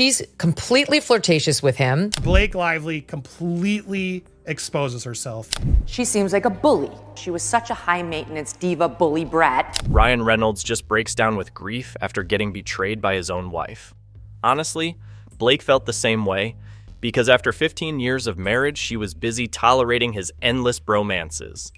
She's completely flirtatious with him. Blake Lively completely exposes herself. She seems like a bully. She was such a high-maintenance diva bully brat. Ryan Reynolds just breaks down with grief after getting betrayed by his own wife. Honestly, Blake felt the same way, because after 15 years of marriage, she was busy tolerating his endless bromances.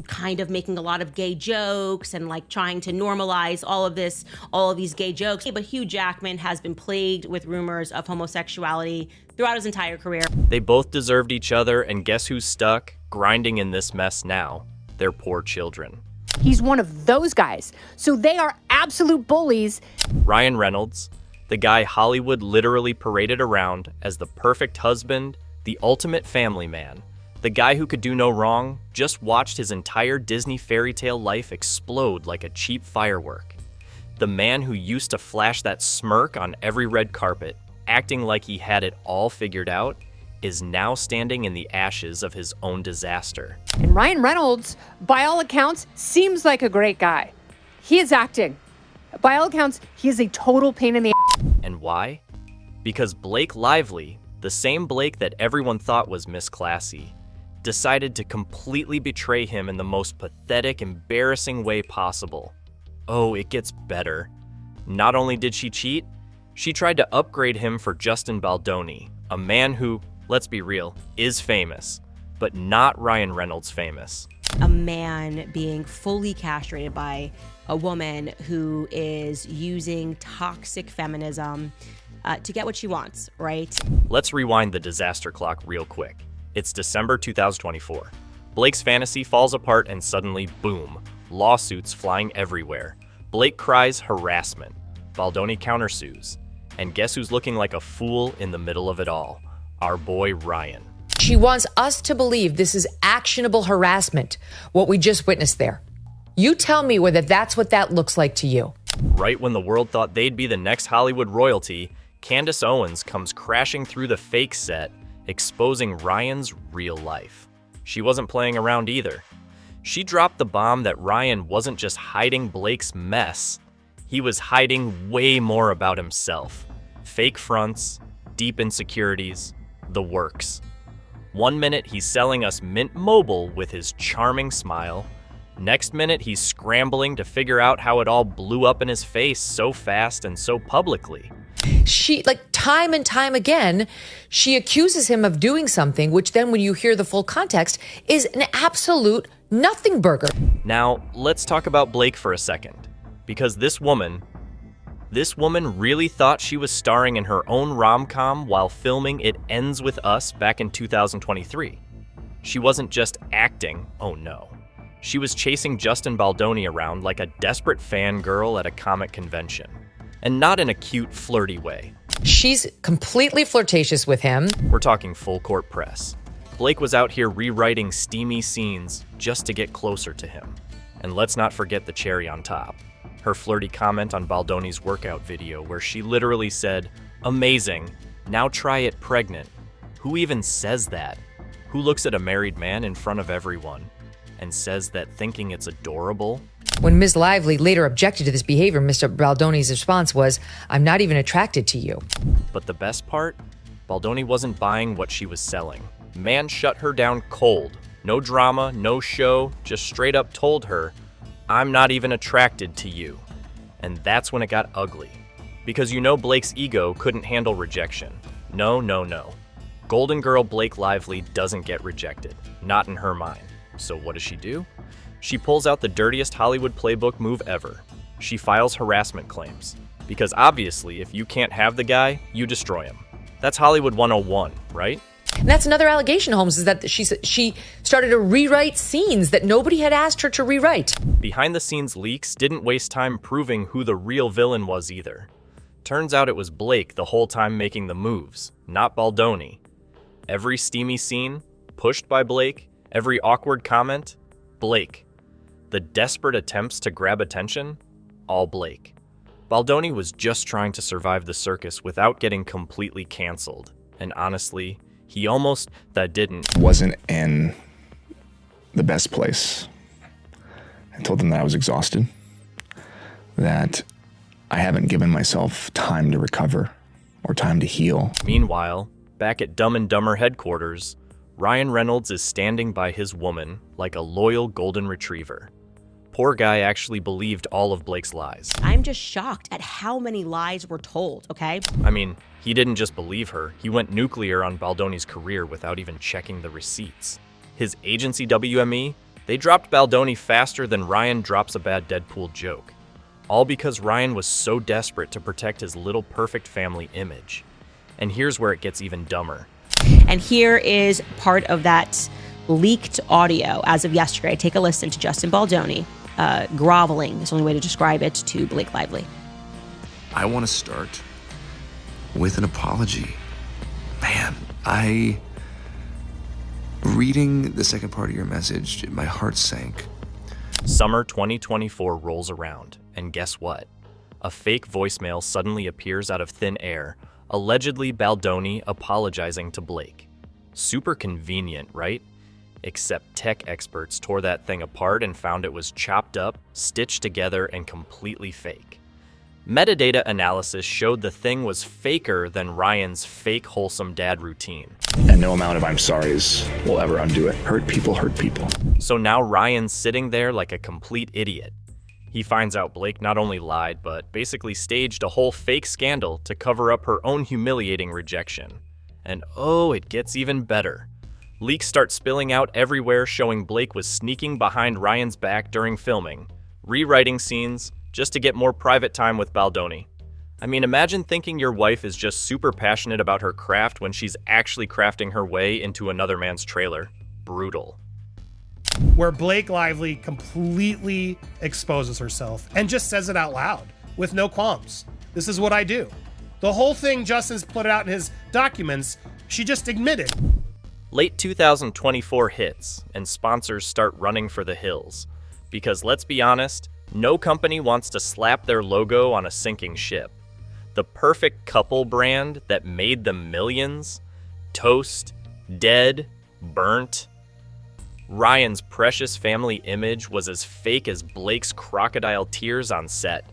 Kind of making a lot of gay jokes and like trying to normalize all of these gay jokes. But Hugh Jackman has been plagued with rumors of homosexuality throughout his entire career. They both deserved each other, and guess who's stuck, grinding in this mess now? Their poor children. He's one of those guys, so they are absolute bullies. Ryan Reynolds, the guy Hollywood literally paraded around as the perfect husband, the ultimate family man, the guy who could do no wrong, just watched his entire Disney fairy tale life explode like a cheap firework. The man who used to flash that smirk on every red carpet, acting like he had it all figured out, is now standing in the ashes of his own disaster. And Ryan Reynolds, by all accounts, seems like a great guy. He is acting. By all accounts, he is a total pain in the ass. And why? Because Blake Lively, the same Blake that everyone thought was Miss Classy, decided to completely betray him in the most pathetic, embarrassing way possible. Oh, it gets better. Not only did she cheat, she tried to upgrade him for Justin Baldoni, a man who, let's be real, is famous, but not Ryan Reynolds famous. A man being fully castrated by a woman who is using toxic feminism to get what she wants, right? Let's rewind the disaster clock real quick. It's December 2024. Blake's fantasy falls apart and suddenly, boom, lawsuits flying everywhere. Blake cries harassment. Baldoni countersues. And guess who's looking like a fool in the middle of it all? Our boy Ryan. She wants us to believe this is actionable harassment, what we just witnessed there. You tell me whether that's what that looks like to you. Right when the world thought they'd be the next Hollywood royalty, Candace Owens comes crashing through the fake set, exposing Ryan's real life. She wasn't playing around either. She dropped the bomb that Ryan wasn't just hiding Blake's mess, he was hiding way more about himself. Fake fronts, deep insecurities, the works. 1 minute he's selling us Mint Mobile with his charming smile. Next minute he's scrambling to figure out how it all blew up in his face so fast and so publicly. She, like, time and time again, she accuses him of doing something, which then when you hear the full context is an absolute nothing burger. Now, let's talk about Blake for a second. Because this woman really thought she was starring in her own rom-com while filming It Ends With Us back in 2023. She wasn't just acting, oh no. She was chasing Justin Baldoni around like a desperate fangirl at a comic convention. And not in a cute, flirty way. She's completely flirtatious with him. We're talking full court press. Blake was out here rewriting steamy scenes just to get closer to him. And let's not forget the cherry on top. Her flirty comment on Baldoni's workout video where she literally said, "Amazing, now try it pregnant." Who even says that? Who looks at a married man in front of everyone and says that thinking it's adorable? When Ms. Lively later objected to this behavior, Mr. Baldoni's response was, "I'm not even attracted to you." But the best part? Baldoni wasn't buying what she was selling. Man shut her down cold. No drama, no show, just straight up told her, "I'm not even attracted to you." And that's when it got ugly. Because you know Blake's ego couldn't handle rejection. No, no, no. Golden Girl Blake Lively doesn't get rejected. Not in her mind. So what does she do? She pulls out the dirtiest Hollywood playbook move ever. She files harassment claims. Because obviously, if you can't have the guy, you destroy him. That's Hollywood 101, right? And that's another allegation, Holmes, is that she started to rewrite scenes that nobody had asked her to rewrite. Behind-the-scenes leaks didn't waste time proving who the real villain was either. Turns out it was Blake the whole time making the moves, not Baldoni. Every steamy scene, pushed by Blake, every awkward comment, Blake. The desperate attempts to grab attention, all Blake. Baldoni was just trying to survive the circus without getting completely canceled. And honestly, he almost didn't. Wasn't in the best place. I told them that I was exhausted, that I haven't given myself time to recover or time to heal. Meanwhile, back at Dumb and Dumber headquarters, Ryan Reynolds is standing by his woman like a loyal golden retriever. Poor guy actually believed all of Blake's lies. I'm just shocked at how many lies were told, okay? I mean, he didn't just believe her, he went nuclear on Baldoni's career without even checking the receipts. His agency WME, they dropped Baldoni faster than Ryan drops a bad Deadpool joke. All because Ryan was so desperate to protect his little perfect family image. And here's where it gets even dumber. And here is part of that leaked audio as of yesterday. Take a listen to Justin Baldoni groveling, is the only way to describe it, to Blake Lively. I want to start with an apology. Man, reading the second part of your message, my heart sank. Summer 2024 rolls around, and guess what? A fake voicemail suddenly appears out of thin air, allegedly Baldoni apologizing to Blake. Super convenient, right? Except tech experts tore that thing apart and found it was chopped up, stitched together, and completely fake. Metadata analysis showed the thing was faker than Ryan's fake wholesome dad routine. And no amount of I'm sorry's will ever undo it. Hurt people hurt people. So now Ryan's sitting there like a complete idiot. He finds out Blake not only lied, but basically staged a whole fake scandal to cover up her own humiliating rejection. And oh, it gets even better. Leaks start spilling out everywhere showing Blake was sneaking behind Ryan's back during filming, rewriting scenes just to get more private time with Baldoni. I mean, imagine thinking your wife is just super passionate about her craft when she's actually crafting her way into another man's trailer. Brutal. Where Blake Lively completely exposes herself and just says it out loud with no qualms. This is what I do. The whole thing Justin's put out in his documents, she just admitted. Late 2024 hits, and sponsors start running for the hills. Because let's be honest, no company wants to slap their logo on a sinking ship. The perfect couple brand that made them millions? Toast, dead, burnt. Ryan's precious family image was as fake as Blake's crocodile tears on set.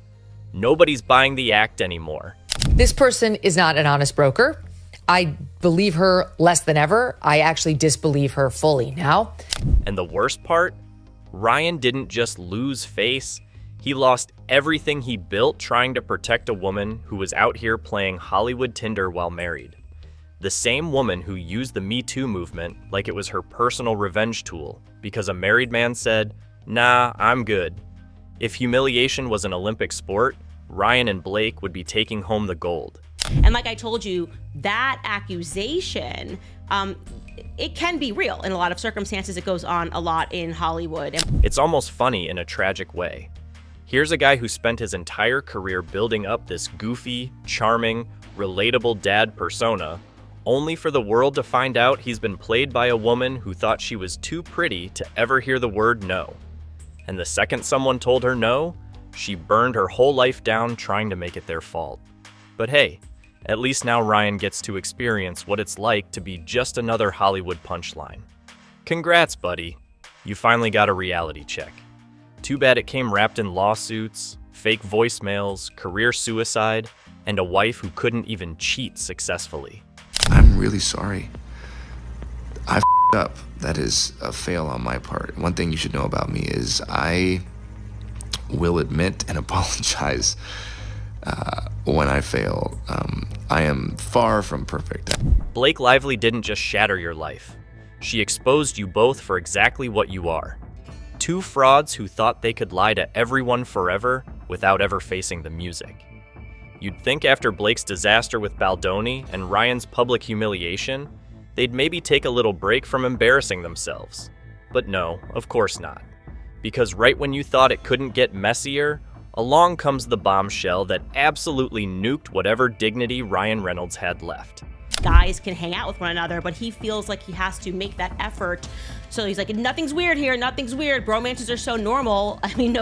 Nobody's buying the act anymore. This person is not an honest broker. I believe her less than ever. I actually disbelieve her fully now. And the worst part? Ryan didn't just lose face. He lost everything he built trying to protect a woman who was out here playing Hollywood Tinder while married. The same woman who used the Me Too movement like it was her personal revenge tool because a married man said, "Nah, I'm good." If humiliation was an Olympic sport, Ryan and Blake would be taking home the gold. And like I told you, that accusation, it can be real. In a lot of circumstances, it goes on a lot in Hollywood. It's almost funny in a tragic way. Here's a guy who spent his entire career building up this goofy, charming, relatable dad persona, only for the world to find out he's been played by a woman who thought she was too pretty to ever hear the word no. And the second someone told her no, she burned her whole life down trying to make it their fault. But hey, at least now Ryan gets to experience what it's like to be just another Hollywood punchline. Congrats, buddy. You finally got a reality check. Too bad it came wrapped in lawsuits, fake voicemails, career suicide, and a wife who couldn't even cheat successfully. I'm really sorry. I f***ed up. That is a fail on my part. One thing you should know about me is I will admit and apologize when I fail. I am far from perfect. Blake Lively didn't just shatter your life. She exposed you both for exactly what you are. Two frauds who thought they could lie to everyone forever without ever facing the music. You'd think after Blake's disaster with Baldoni and Ryan's public humiliation, they'd maybe take a little break from embarrassing themselves. But no, of course not. Because right when you thought it couldn't get messier, along comes the bombshell that absolutely nuked whatever dignity Ryan Reynolds had left. Guys can hang out with one another, but he feels like he has to make that effort. So he's like, nothing's weird here, nothing's weird. Bromances are so normal. I mean,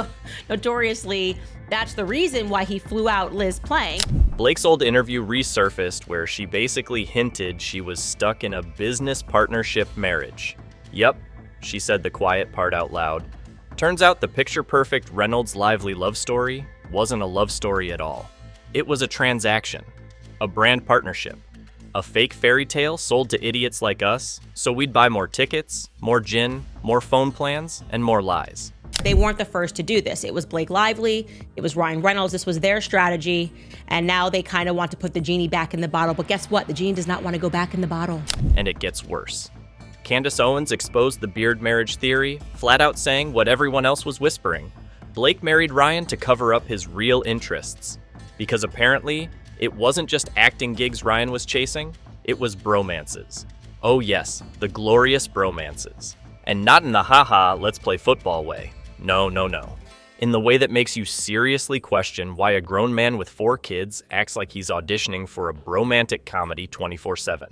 notoriously, that's the reason why he flew out Liz playing. Blake's old interview resurfaced where she basically hinted she was stuck in a business partnership marriage. Yep, she said the quiet part out loud. Turns out the picture-perfect Reynolds Lively love story wasn't a love story at all. It was a transaction. A brand partnership. A fake fairy tale sold to idiots like us, so we'd buy more tickets, more gin, more phone plans, and more lies. They weren't the first to do this. It was Blake Lively, it was Ryan Reynolds, this was their strategy, and now they kind of want to put the genie back in the bottle, but guess what? The genie does not want to go back in the bottle. And it gets worse. Candace Owens exposed the beard marriage theory, flat out saying what everyone else was whispering. Blake married Ryan to cover up his real interests. Because apparently, it wasn't just acting gigs Ryan was chasing, it was bromances. Oh yes, the glorious bromances. And not in the haha, let's play football way. No, no, no. In the way that makes you seriously question why a grown man with 4 kids acts like he's auditioning for a bromantic comedy 24/7.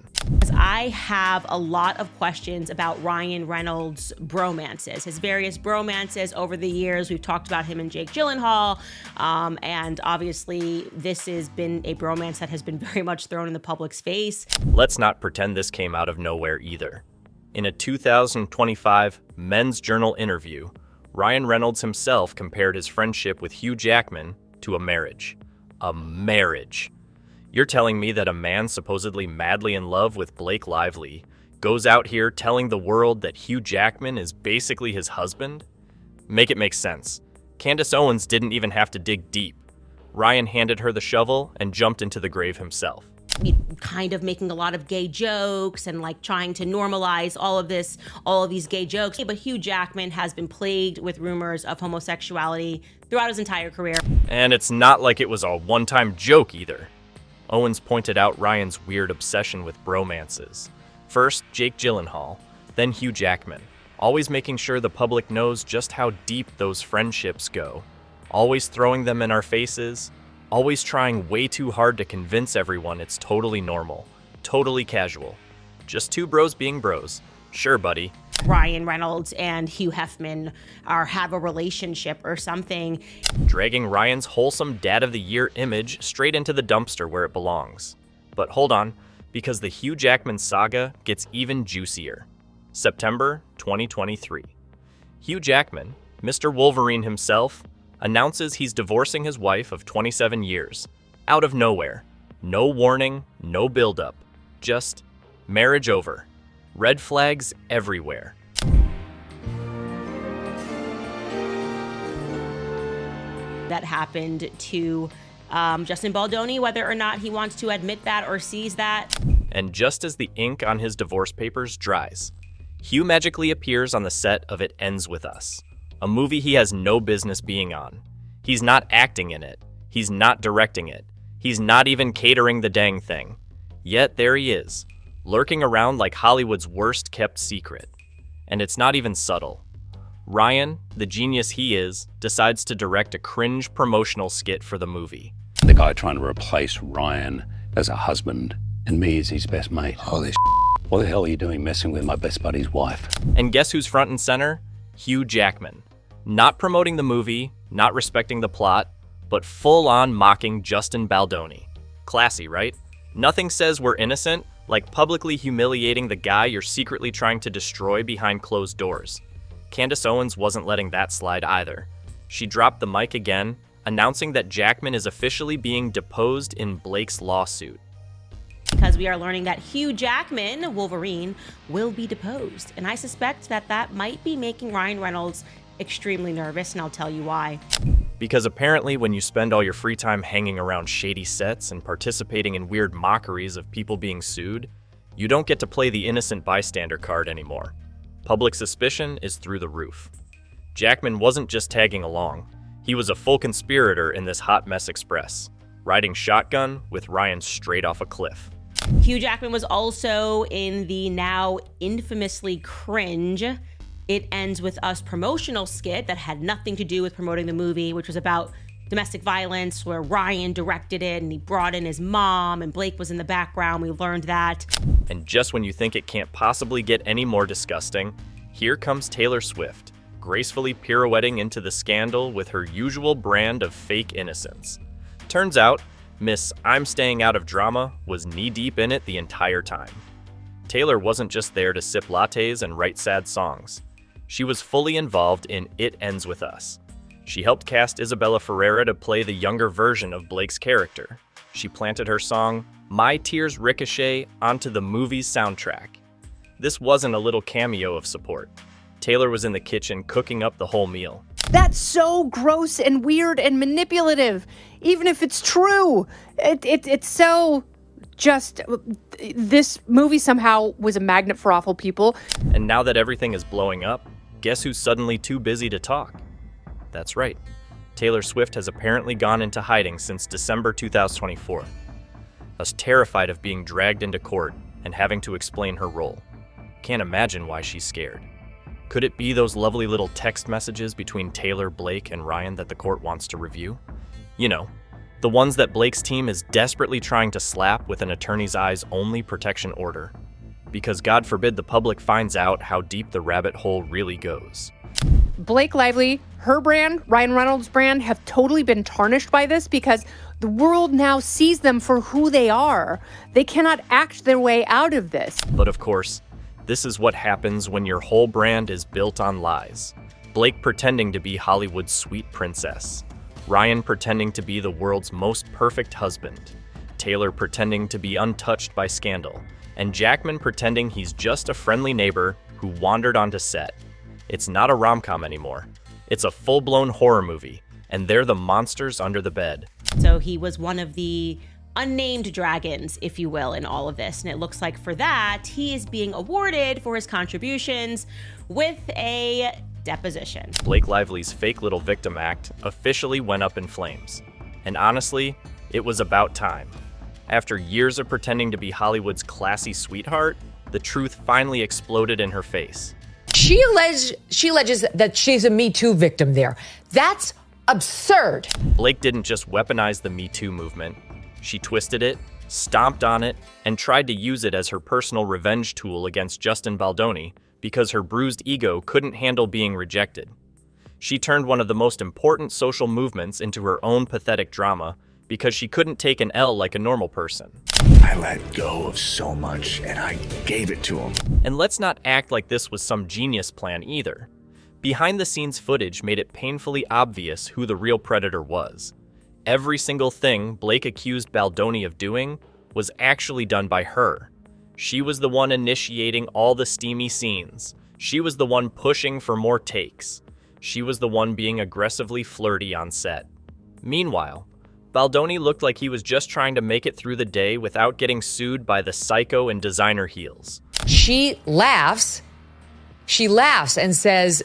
I have a lot of questions about Ryan Reynolds' bromances, his various bromances over the years. We've talked about him and Jake Gyllenhaal, and obviously this has been a bromance that has been very much thrown in the public's face. Let's not pretend this came out of nowhere either. In a 2025 Men's Journal interview, Ryan Reynolds himself compared his friendship with Hugh Jackman to a marriage. A marriage. You're telling me that a man supposedly madly in love with Blake Lively goes out here telling the world that Hugh Jackman is basically his husband? Make it make sense. Candace Owens didn't even have to dig deep. Ryan handed her the shovel and jumped into the grave himself. Kind of making a lot of gay jokes and like trying to normalize all of these gay jokes. But Hugh Jackman has been plagued with rumors of homosexuality throughout his entire career. And it's not like it was a one-time joke either. Owens pointed out Ryan's weird obsession with bromances. First, Jake Gyllenhaal, then Hugh Jackman, always making sure the public knows just how deep those friendships go, always throwing them in our faces, always trying way too hard to convince everyone it's totally normal, totally casual. Just 2 bros being bros. Sure, buddy. Ryan Reynolds and Hugh Hefner have a relationship or something. Dragging Ryan's wholesome Dad of the Year image straight into the dumpster where it belongs. But hold on, because the Hugh Jackman saga gets even juicier. September 2023. Hugh Jackman, Mr. Wolverine himself, announces he's divorcing his wife of 27 years. Out of nowhere. No warning, no buildup. Just marriage over. Red flags everywhere. That happened to Justin Baldoni, whether or not he wants to admit that or sees that. And just as the ink on his divorce papers dries, Hugh magically appears on the set of It Ends With Us, a movie he has no business being on. He's not acting in it. He's not directing it. He's not even catering the dang thing. Yet there he is, lurking around like Hollywood's worst kept secret. And it's not even subtle. Ryan, the genius he is, decides to direct a cringe promotional skit for the movie. The guy trying to replace Ryan as a husband and me as his best mate. Holy what the hell are you doing messing with my best buddy's wife? And guess who's front and center? Hugh Jackman. Not promoting the movie, not respecting the plot, but full-on mocking Justin Baldoni. Classy, right? Nothing says we're innocent like publicly humiliating the guy you're secretly trying to destroy behind closed doors. Candace Owens wasn't letting that slide either. She dropped the mic again, announcing that Jackman is officially being deposed in Blake's lawsuit. Because we are learning that Hugh Jackman, Wolverine, will be deposed. And I suspect that that might be making Ryan Reynolds extremely nervous, and I'll tell you why. Because apparently when you spend all your free time hanging around shady sets and participating in weird mockeries of people being sued, you don't get to play the innocent bystander card anymore. Public suspicion is through the roof. Jackman wasn't just tagging along. He was a full conspirator in this hot mess express, riding shotgun with Ryan straight off a cliff. Hugh Jackman was also in the now infamously cringe It Ends With Us promotional skit that had nothing to do with promoting the movie, which was about domestic violence, where Ryan directed it and he brought in his mom and Blake was in the background. We learned that. And just when you think it can't possibly get any more disgusting, here comes Taylor Swift, gracefully pirouetting into the scandal with her usual brand of fake innocence. Turns out, Miss I'm Staying Out of Drama was knee-deep in it the entire time. Taylor wasn't just there to sip lattes and write sad songs. She was fully involved in It Ends With Us. She helped cast Isabella Ferreira to play the younger version of Blake's character. She planted her song, My Tears Ricochet, onto the movie's soundtrack. This wasn't a little cameo of support. Taylor was in the kitchen cooking up the whole meal. That's so gross and weird and manipulative, even if it's true. It's so just... This movie somehow was a magnet for awful people. And now that everything is blowing up, guess who's suddenly too busy to talk? That's right. Taylor Swift has apparently gone into hiding since December 2024. I was terrified of being dragged into court and having to explain her role. Can't imagine why she's scared. Could it be those lovely little text messages between Taylor, Blake, and Ryan that the court wants to review? You know, the ones that Blake's team is desperately trying to slap with an attorney's eyes only protection order. Because God forbid the public finds out how deep the rabbit hole really goes. Blake Lively, her brand, Ryan Reynolds' brand, have totally been tarnished by this because the world now sees them for who they are. They cannot act their way out of this. But of course, this is what happens when your whole brand is built on lies. Blake pretending to be Hollywood's sweet princess. Ryan pretending to be the world's most perfect husband. Taylor pretending to be untouched by scandal. And Jackman pretending he's just a friendly neighbor who wandered onto set. It's not a rom-com anymore. It's a full-blown horror movie, and they're the monsters under the bed. So he was one of the unnamed dragons, if you will, in all of this. And it looks like for that, he is being awarded for his contributions with a deposition. Blake Lively's fake little victim act officially went up in flames. And honestly, it was about time. After years of pretending to be Hollywood's classy sweetheart, the truth finally exploded in her face. She alleges that she's a Me Too victim there. That's absurd. Blake didn't just weaponize the Me Too movement. She twisted it, stomped on it, and tried to use it as her personal revenge tool against Justin Baldoni because her bruised ego couldn't handle being rejected. She turned one of the most important social movements into her own pathetic drama because she couldn't take an L like a normal person. I let go of so much, and I gave it to him. And let's not act like this was some genius plan either. Behind-the-scenes footage made it painfully obvious who the real predator was. Every single thing Blake accused Baldoni of doing was actually done by her. She was the one initiating all the steamy scenes. She was the one pushing for more takes. She was the one being aggressively flirty on set. Meanwhile, Baldoni looked like he was just trying to make it through the day without getting sued by the psycho in designer heels. She laughs and says,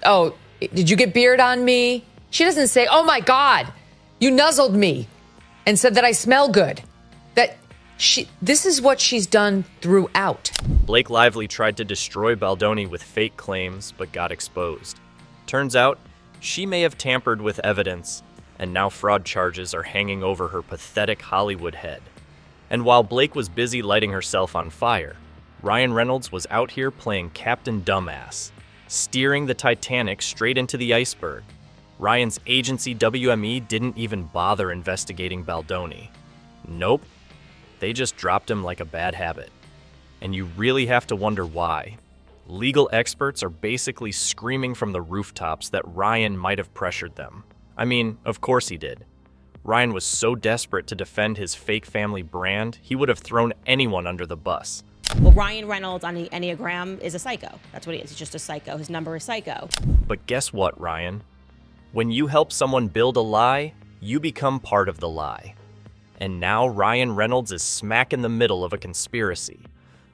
oh, did you get beard on me? She doesn't say, oh my God, you nuzzled me and said that I smell good. This is what she's done throughout. Blake Lively tried to destroy Baldoni with fake claims, but got exposed. Turns out, she may have tampered with evidence, and now fraud charges are hanging over her pathetic Hollywood head. And while Blake was busy lighting herself on fire, Ryan Reynolds was out here playing Captain Dumbass, steering the Titanic straight into the iceberg. Ryan's agency WME didn't even bother investigating Baldoni. Nope, they just dropped him like a bad habit. And you really have to wonder why. Legal experts are basically screaming from the rooftops that Ryan might have pressured them. I mean, of course he did. Ryan was so desperate to defend his fake family brand, he would have thrown anyone under the bus. Well, Ryan Reynolds on the Enneagram is a psycho. That's what he is. He's just a psycho. His number is psycho. But guess what, Ryan? When you help someone build a lie, you become part of the lie. And now Ryan Reynolds is smack in the middle of a conspiracy.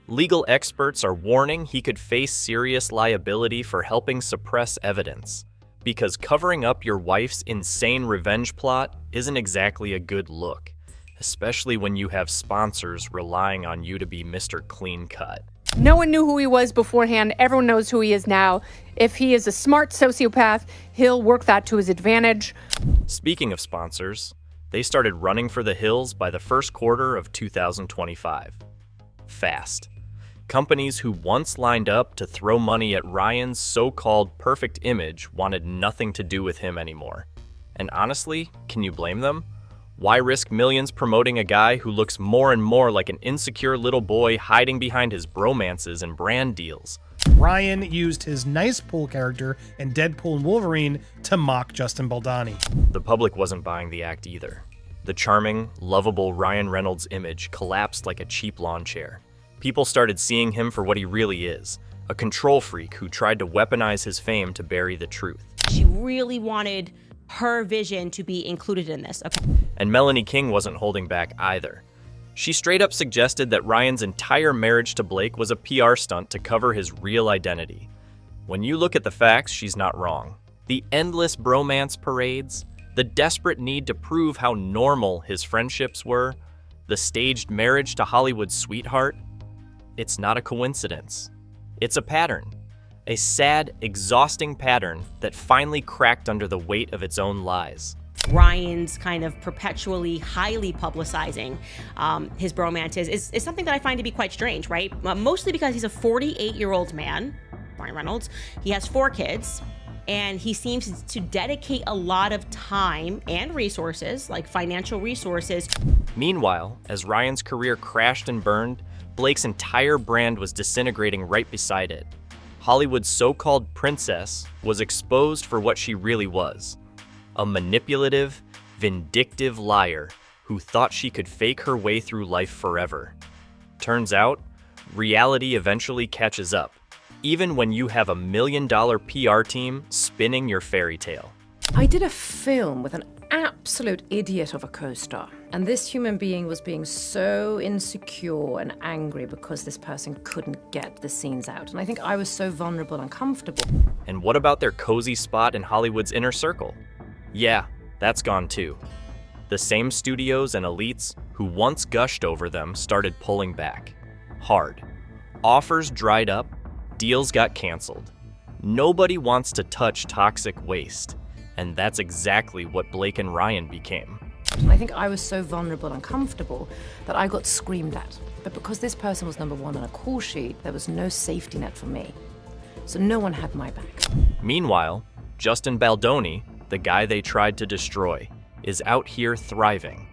Legal experts are warning he could face serious liability for helping suppress evidence. Because covering up your wife's insane revenge plot isn't exactly a good look, especially when you have sponsors relying on you to be Mr. Clean Cut. No one knew who he was beforehand. Everyone knows who he is now. If he is a smart sociopath, he'll work that to his advantage. Speaking of sponsors, they started running for the hills by the first quarter of 2025. Fast. Companies who once lined up to throw money at Ryan's so-called perfect image wanted nothing to do with him anymore. And honestly, can you blame them? Why risk millions promoting a guy who looks more and more like an insecure little boy hiding behind his bromances and brand deals? Ryan used his nice pool character in Deadpool and Wolverine to mock Justin Baldoni. The public wasn't buying the act either. The charming, lovable Ryan Reynolds image collapsed like a cheap lawn chair. People started seeing him for what he really is, a control freak who tried to weaponize his fame to bury the truth. She really wanted her vision to be included in this. Okay. And Melanie King wasn't holding back either. She straight up suggested that Ryan's entire marriage to Blake was a PR stunt to cover his real identity. When you look at the facts, she's not wrong. The endless bromance parades, the desperate need to prove how normal his friendships were, the staged marriage to Hollywood's sweetheart, it's not a coincidence. It's a pattern. A sad, exhausting pattern that finally cracked under the weight of its own lies. Ryan's kind of perpetually highly publicizing his bromances is something that I find to be quite strange, right? Mostly because he's a 48-year-old man, Ryan Reynolds. He has 4 kids, and he seems to dedicate a lot of time and resources, like financial resources. Meanwhile, as Ryan's career crashed and burned, Blake's entire brand was disintegrating right beside it. Hollywood's so-called princess was exposed for what she really was. A manipulative, vindictive liar who thought she could fake her way through life forever. Turns out, reality eventually catches up, even when you have $1 million PR team spinning your fairy tale. I did a film with an absolute idiot of a co-star, and this human being was being so insecure and angry because this person couldn't get the scenes out, and I think I was so vulnerable and comfortable. And what about their cozy spot in Hollywood's inner circle? Yeah, that's gone too. The same studios and elites who once gushed over them started pulling back. Hard. Offers dried up, deals got canceled. Nobody wants to touch toxic waste. And that's exactly what Blake and Ryan became. And I think I was so vulnerable and comfortable that I got screamed at. But because this person was number 1 on a call sheet, there was no safety net for me. So no one had my back. Meanwhile, Justin Baldoni, the guy they tried to destroy, is out here thriving.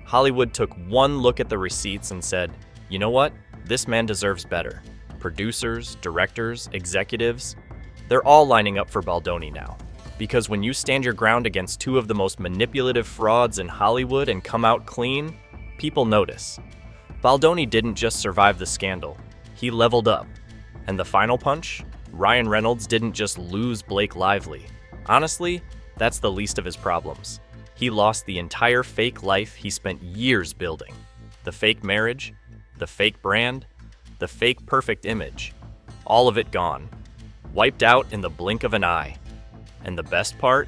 Hollywood took one look at the receipts and said, you know what? This man deserves better. Producers, directors, executives, they're all lining up for Baldoni now. Because when you stand your ground against 2 of the most manipulative frauds in Hollywood and come out clean, people notice. Baldoni didn't just survive the scandal, he leveled up. And the final punch? Ryan Reynolds didn't just lose Blake Lively. Honestly, that's the least of his problems. He lost the entire fake life he spent years building. The fake marriage, the fake brand, the fake perfect image. All of it gone. Wiped out in the blink of an eye. And the best part?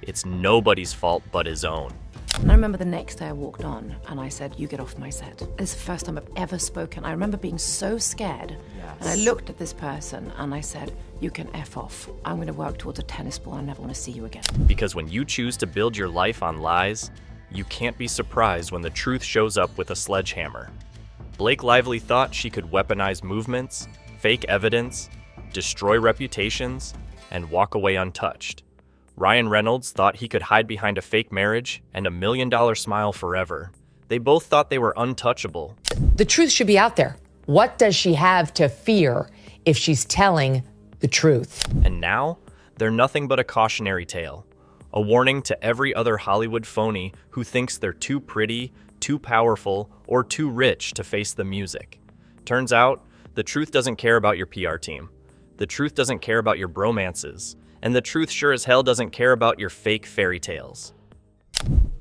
It's nobody's fault but his own. And I remember the next day I walked on and I said, you get off my set. This is the first time I've ever spoken. I remember being so scared. Yes. And I looked at this person and I said, you can F off. I'm going to work towards a tennis ball. I never want to see you again. Because when you choose to build your life on lies, you can't be surprised when the truth shows up with a sledgehammer. Blake Lively thought she could weaponize movements, fake evidence, destroy reputations, and walk away untouched. Ryan Reynolds thought he could hide behind a fake marriage and $1 million smile forever. They both thought they were untouchable. The truth should be out there. What does she have to fear if she's telling the truth? And now, they're nothing but a cautionary tale. A warning to every other Hollywood phony who thinks they're too pretty, too powerful, or too rich to face the music. Turns out, the truth doesn't care about your PR team. The truth doesn't care about your bromances, and the truth sure as hell doesn't care about your fake fairy tales.